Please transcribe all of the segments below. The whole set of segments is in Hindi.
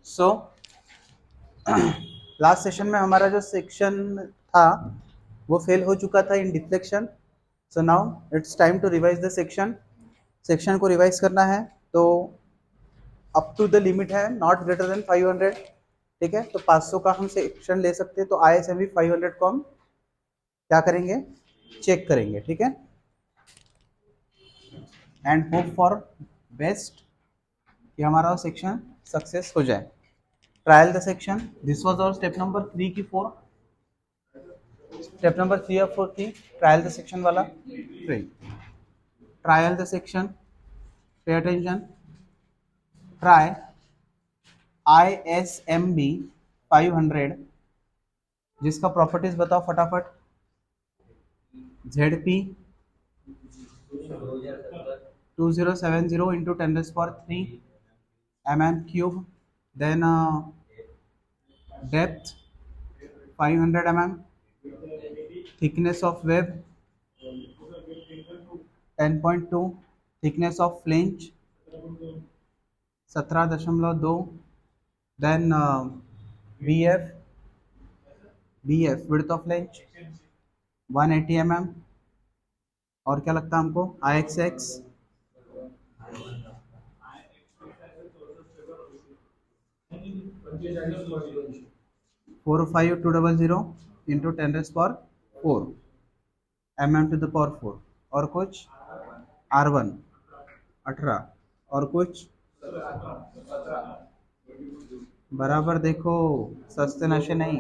सो लास्ट सेशन में हमारा जो सेक्शन था वो फेल हो चुका था in deflection. So now it's time to revise the section को रिवाइज करना है. तो अप टू द लिमिट है नॉट ग्रेटर देन 500. ठीक है, तो 500 का हम सेक्शन ले सकते हैं. तो ISMV 500 को हम क्या करेंगे, चेक करेंगे. ठीक है, एंड होप फॉर बेस्ट कि हमारा सेक्शन सक्सेस हो जाए. Trial the section. This was our step number 3 की 4. स्टेप नंबर 3 और 4 थी ट्रायल द सेक्शन वाला. 3 trial the section. Pay attention. Try ISMB 500 जिसका प्रॉपर्टीज बताओ फटाफट. ZP 2070 into 10⁻³ mm³. Then depth 500 mm. Thickness of web 10.2. Thickness of flange 17.2. Then BF width of flange 180 mm. और क्या लगता है हमको, IXX 45200 into 10⁻⁴ mm⁴. और कुछ R1 18. और कुछ बराबर देखो, सस्ते नशे नहीं.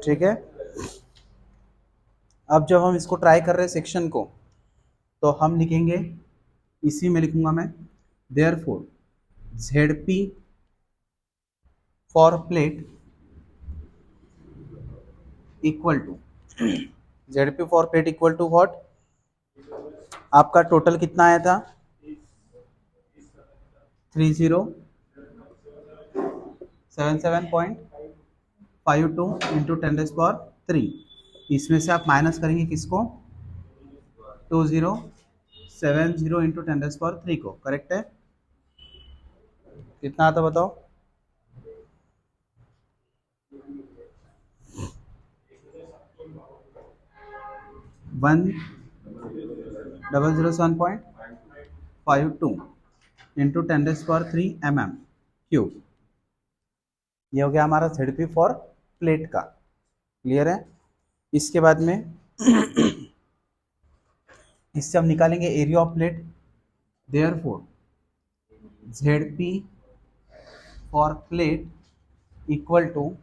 ठीक है, अब जब हम इसको ट्राई कर रहे हैं सेक्शन को, तो हम लिखेंगे, इसी में लिखूंगा मैं, therefore ZP for plate equal to ZP for plate equal to what. आपका टोटल कितना आया था, 3077.52 इंटू 10⁻³ इसमें से आप माइनस करेंगे किसको, 2070 इंटू 10⁻³ को. करेक्ट है, कितना आता बताओ. 1007.52 इंटू 10⁻³ mm³. ये हो गया हमारा ZP फॉर प्लेट का. क्लियर है. इसके बाद में इससे हम निकालेंगे area of plate. Therefore ZP for plate equal to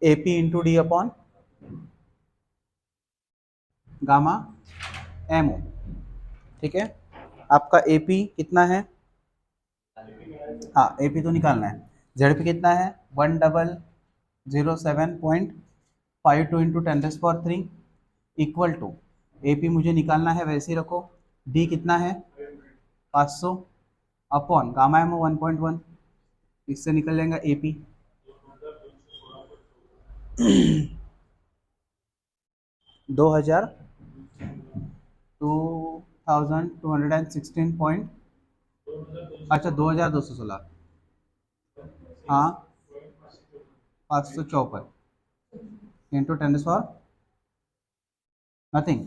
AP into D upon gamma MO. ठीक है, आपका AP कितना है, हाँ AP तो निकालना है. ZP कितना है, 1007.52 इंटू 10⁻³ इक्वल टू AP मुझे निकालना है, वैसे ही रखो. D कितना है, 500 अपॉन गामा MO 1.1. इससे निकल जाएगा AP 2216 अच्छा 2216, हाँ 554 इंटू 10⁻, नथिंग,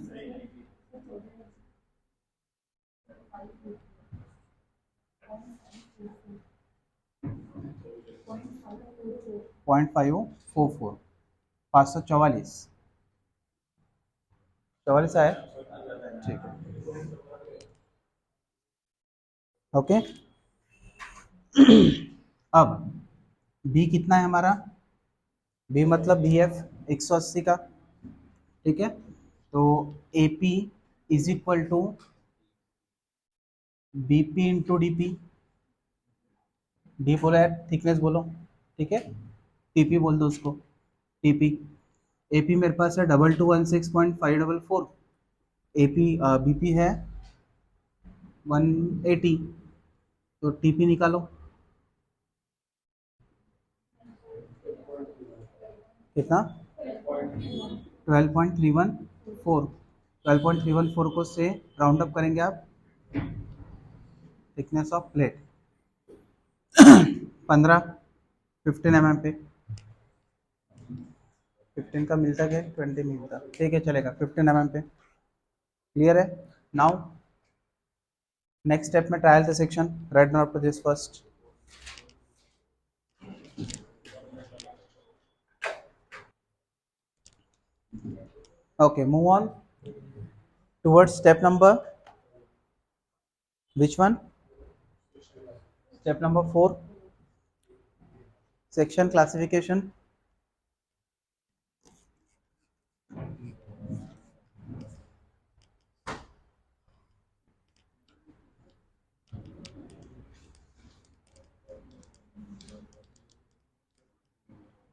0.544, 544 आए. ठीक है, ओके. अब B कितना है हमारा, B मतलब BF 180 का. ठीक है, तो AP is equal to BP into DP. D बोला है, थिकनेस बोलो. ठीक है, TP बोल दो उसको, TP. AP मेरे पास है 2216.544. AP BP है 180. तो TP निकालो, कितना, 12.314. 12.314 को से राउंड अप करेंगे आप, थिकनेस ऑफ प्लेट 15 mm पे 15 का मिलता क्या 20 मिलता, ठीक है चलेगा 15 mm पे। क्लियर है। नाउ नेक्स्ट स्टेप में trial the section, right down up to this first. Okay, move on towards step number, which one? Step number 4, section classification.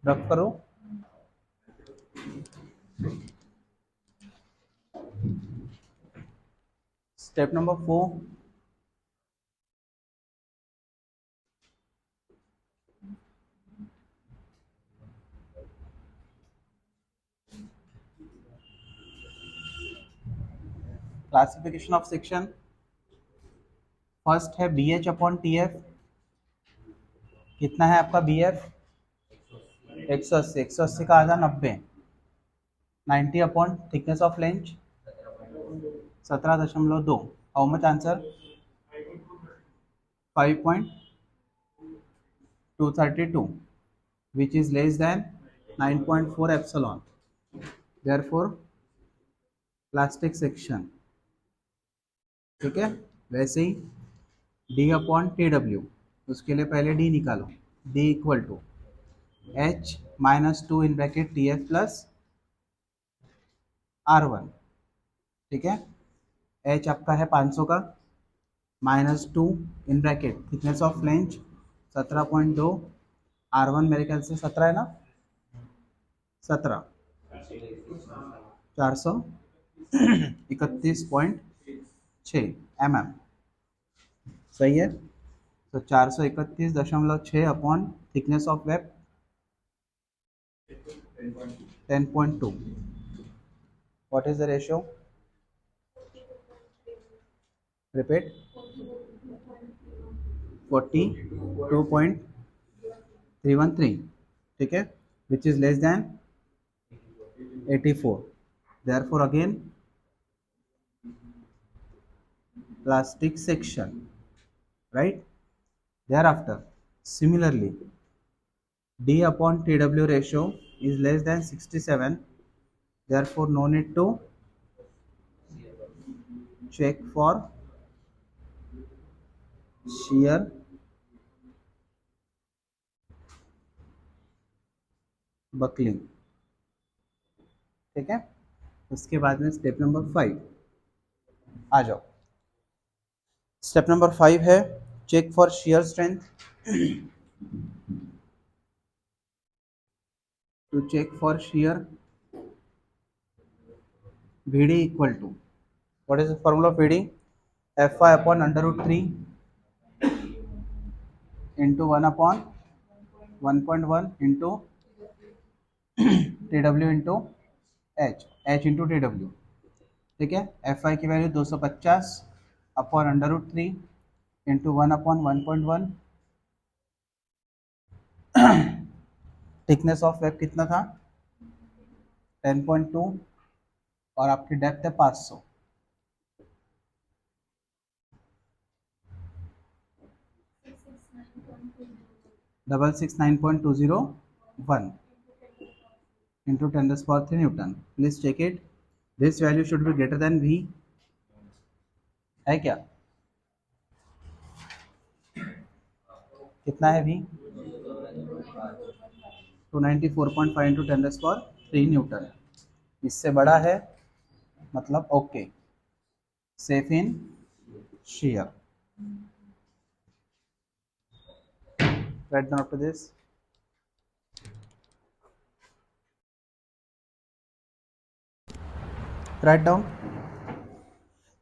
Rough करो। Step number 4, classification of section. First है B H upon T F. कितना है आपका बी एफ 180, 180 का आधा 90, 90 upon thickness of length 17.2। How much answer 5.232 which is less than 9.4 epsilon, therefore plastic section. ठीक है, वैसे ही डी अपॉन टी डब्ल्यू, उसके लिए पहले डी निकालो, D equal to H minus 2 in bracket T F plus R one. ठीक है, एच आपका है 500 का, minus 2 in bracket thickness of flange 17.2, R one मेरे ख्याल से 17 है ना, 17 431.6 mm, सही है। तो 431.6 upon thickness of web 10.2, what is the ratio, repeat 42.313, ठीक है, which is less than 84, therefore again plastic section, right? Thereafter similarly D upon TW ratio is less than 67, therefore no need to check for shear buckling। ठीक है, उसके बाद में स्टेप नंबर 5 आ जाओ। स्टेप नंबर 5 है check for shear strength। to check for shear VD equal to, what is the formula of VD, Fy upon under root 3 into 1 upon 1.1 into TW into H into TW। ठीक है, Fy की value 250 upon under root 3 into 1 upon 1.1। Thickness of web कितना था 10.2 और आपकी डेप्थ है 500। Double 69.201 into 10⁻³ newton. Please check it, this value should be greater than V, है क्या, कितना है V 294.5 into 10⁻³ न्यूटन, इससे बड़ा है मतलब okay, safe in shear। Write down after this। Write down।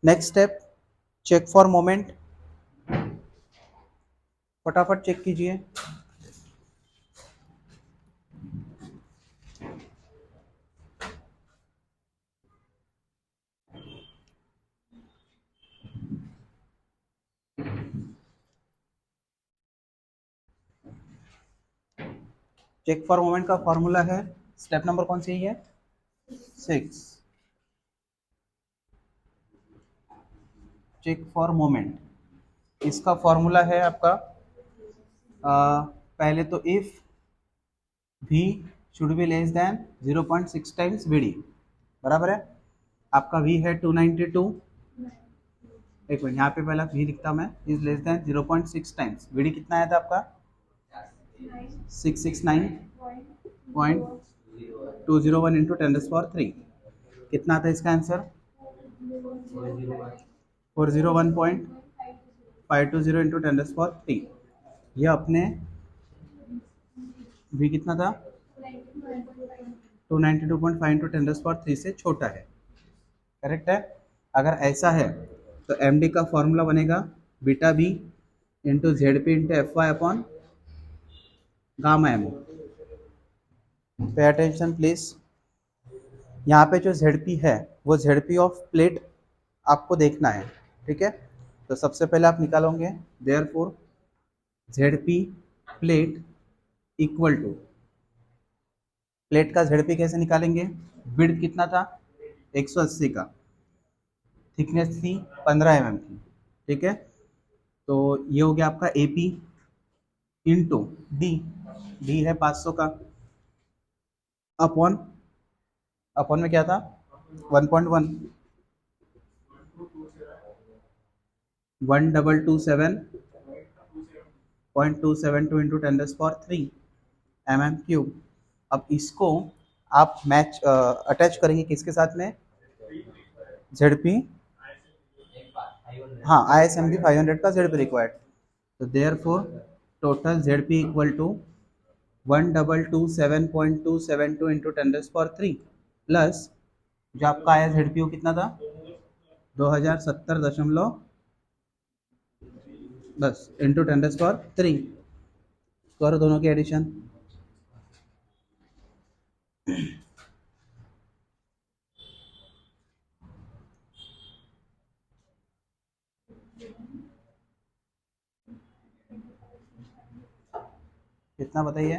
Next step, check for moment। फटाफट चेक कीजिए। चेक फॉर मोमेंट का फॉर्मूला है, स्टेप नंबर कौन सी है? 6। चेक फॉर मोमेंट, इसका फॉर्मूला है आपका पहले तो if v should be less than 0.6 times vd, बराबर है। आपका v है 292, एक मिनट यहाँ पे पहला v लिखता मैं, is less than 0.6 times vd कितना आया था आपका? 669.201 इंटू 10⁻³ कितना था इसका आंसर? 401.520 इंटू 10⁻³ ये अपने v कितना था? 292.5 इंटू 10⁻³ से छोटा है, करेक्ट है। अगर ऐसा है तो एम डी का फॉर्मूला बनेगा beta B into Z P into F Y upon gamma M. Pay attention please, यहाँ पे जो जेड पी है वो जेड पी ऑफ प्लेट आपको देखना है, ठीक है। तो सबसे पहले आप निकालोगे therefore Z P plate equal to, plate का जेड पी कैसे निकालेंगे? विड्थ कितना था? 180 का, थिकनेस थी 15 mm की, ठीक है। तो ये हो गया आपका A P into D, D है 500 का, अपॉन, अपॉन में क्या था? 1.1, 1227.272 इंटू 10⁻³ mm³। अब इसको आप मैच अटैच करेंगे किसके साथ में? ZP, हाँ ISMB 500 का ZP रिक्वायर्ड। तो therefore total ZP equal to 1227.272 into 10⁻³ plus जो आपका आया ZPU कितना था? 2070.10 इंटू 10⁻³ करो दोनों की एडिशन। कितना बताइए?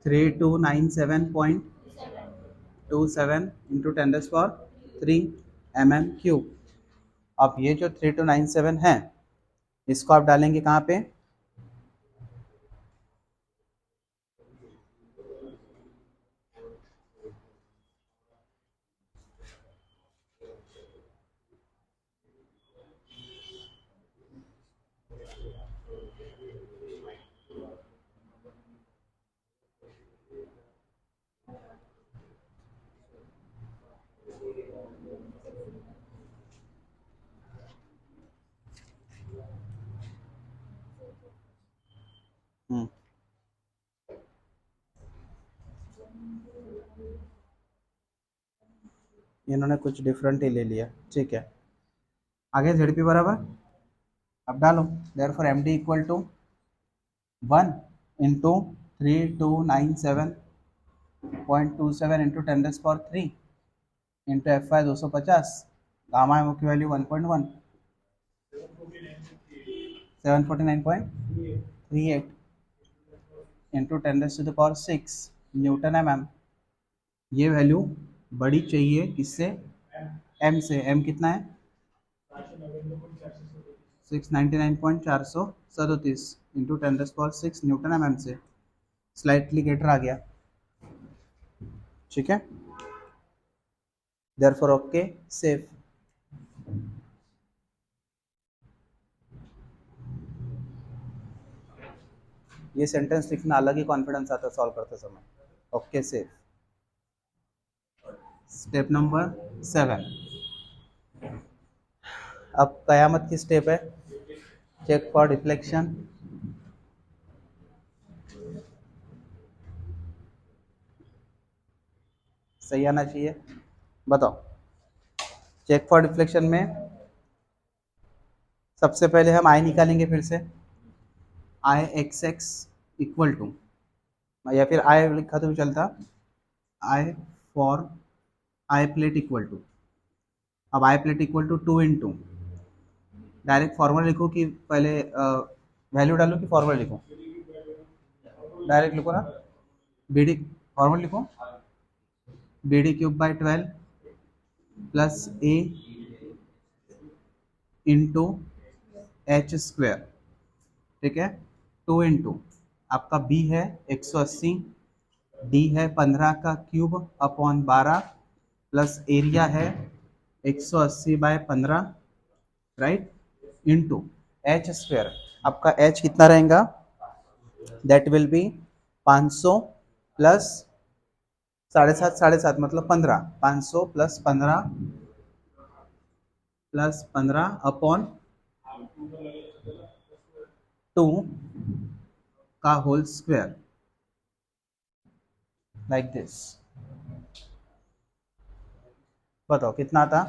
3297.27 इंटू 10⁻³ mm³। अब ये जो 3297 है इसको आप डालेंगे कहाँ पे? इन्होंने कुछ डिफरेंट ही ले लिया, ठीक है। आगे ZP बराबर, अब डालो therefore MD equal to 1 into 3297.27 into 10⁻³ into FY 250, gamma M की वैल्यू 1.1, 749.38 इंटू 10⁻⁶ न्यूटन mm। ये वैल्यू बड़ी चाहिए किससे? m से। m कितना है? 699.437 इंटू 10⁻⁶ न्यूटन mm से, स्लाइटली ग्रेटर आ गया, ठीक है। Therefore okay safe. ये सेंटेंस लिखना अलग ही कॉन्फिडेंस आता है सॉल्व करते समय। Okay save. स्टेप नंबर 7, अब कयामत की स्टेप है, चेक फॉर डिफ्लेक्शन। सही आना चाहिए, बताओ। चेक फॉर डिफ्लेक्शन में सबसे पहले हम आई निकालेंगे, फिर से I X X equal to, या फिर आई लिखा तो भी चलता, I for I plate equal to. अब I plate equal to 2 into, direct formula लिखो कि पहले वैल्यू डालो कि फॉर्मूला लिखो? डायरेक्ट लिखो ना, बी डी फॉर्मूला लिखो, B D cube by 12 plus A into H square, ठीक है। 2 इंटू आपका बी है 180, डी है 15 का क्यूब अपॉन 12 प्लस एरिया है 180 by 15, right, into H square. आपका एच कितना रहेगा, दैट विल बी 500 प्लस 7.5 मतलब 15, 500 प्लस 15 अपॉन 2 का होल स्क्वायर, लाइक दिस। बताओ कितना था,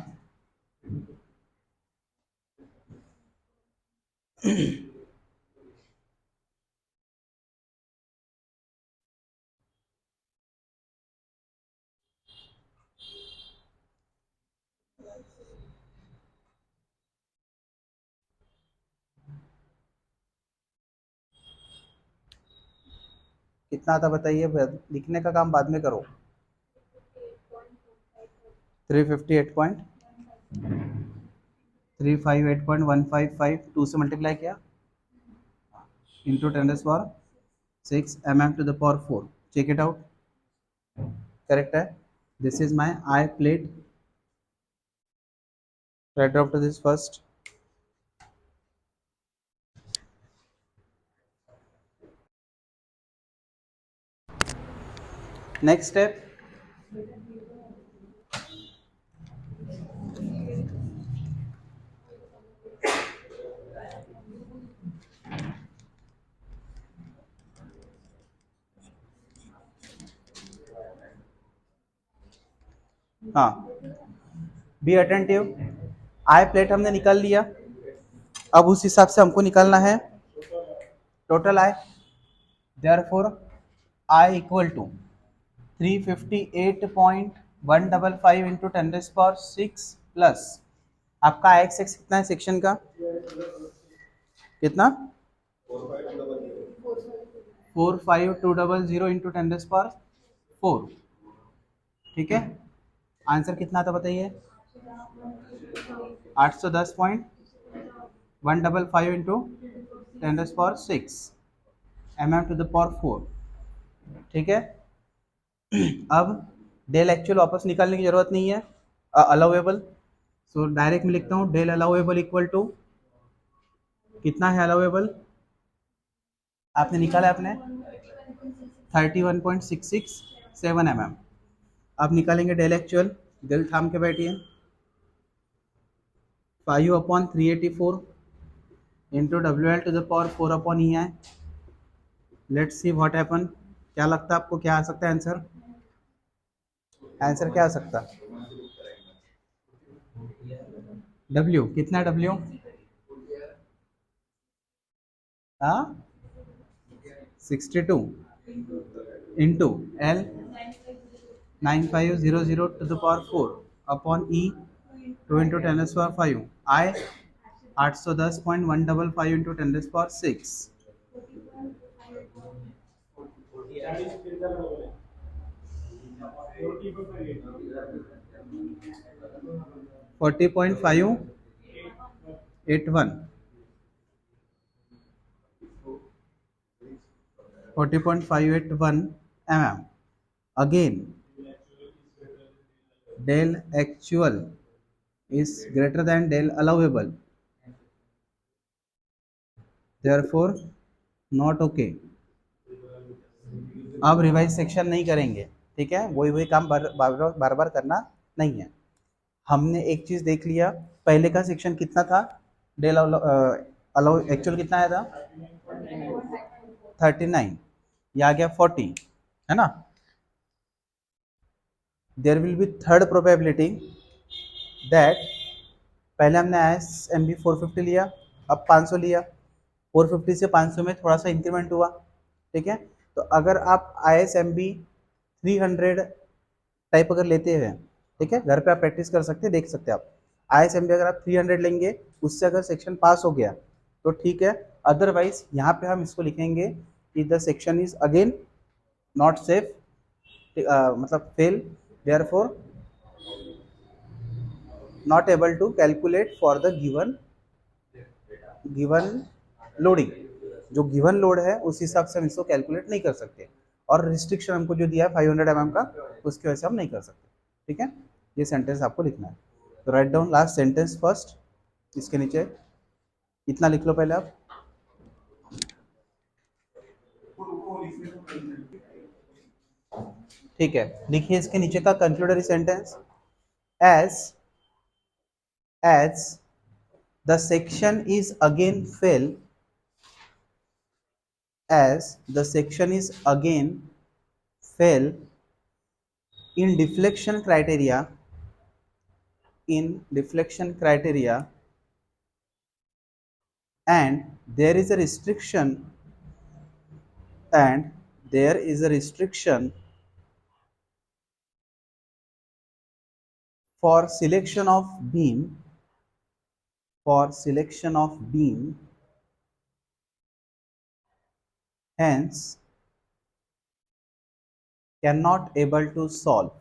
कितना था बताइए, लिखने का काम बाद में करो। 358.155, 2 से मल्टीप्लाई किया into 10⁻6 mm to the power 4, check it out, correct है। This is my I plate, right drop to this first. Next step, हाँ, बी अटेंटिव। आई प्लेट हमने निकाल लिया, अब उस हिसाब से हमको निकालना है total I. Therefore I equal to 358.155 into 10⁻6 plus आपका एक्स एक्स कितना है सेक्शन का, कितना 45200 इंटू 10⁻4, ठीक है। आंसर कितना था बताइए, 810.155 into 10⁻6 mm to the power 4, ठीक है। अब डेल एक्चुअल वापस निकालने की जरूरत नहीं है, अलाउेबल, सो डायरेक्ट में लिखता हूँ डेल अलाउेबल इक्वल टू, कितना है अलाउेबल, आपने निकाला आपने 31.667 mm। अब निकालेंगे डेल एक्चुअल, दिल थाम के बैठिए, 5/384 into WL to the power 4/EI, let's see what happen. क्या लगता है आपको, क्या आ सकता है आंसर, आंसर क्या आ सकता है, W कितना है, W हाँ 62 into L 9500 to the power 4 upon E 2 into 10⁻5, I 810.155 into 10⁻6, 40.581, 40.581 mm। Again, del actual is greater than del allowable, therefore not okay। अब रिवाइज सेक्शन नहीं करेंगे, ठीक है, वही काम बार बार करना नहीं है। हमने एक चीज देख लिया, पहले का सेक्शन कितना था, डेल अलाउ एक्चुअल कितना आया था 39, ये आ गया 40, है ना। There will be third probability that, पहले हमने ISMB 450 लिया, अब 500 लिया, 450 से 500 में थोड़ा सा इंक्रीमेंट हुआ, ठीक है। तो अगर आप ISMB 300 टाइप अगर लेते हैं, ठीक है, घर पे आप प्रैक्टिस कर सकते हैं, देख सकते हैं आप, ISMB अगर आप 300 लेंगे, उससे अगर सेक्शन पास हो गया तो ठीक है, अदरवाइज यहाँ पे हम इसको लिखेंगे if the section is again not safe, मतलब fail, therefore not able to calculate for the given loading, जो गिवन लोड है उस हिसाब से हम इसको कैलकुलेट नहीं कर सकते, और रिस्ट्रिक्शन हमको जो दिया है 500 mm का, उसकी वजह से हम नहीं कर सकते। ठीक है, ये सेंटेंस आपको लिखना है। तो write down last sentence first, इसके नीचे इतना लिख लो पहले आप। ठीक है, लिखिए इसके नीचे का concluding sentence, as the section is again fail, as the section is again fail in deflection criteria and there is a restriction for selection of beam hence cannot able to solve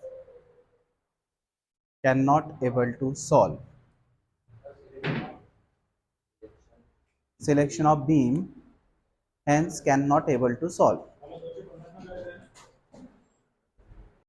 selection of beam hence cannot able to solve।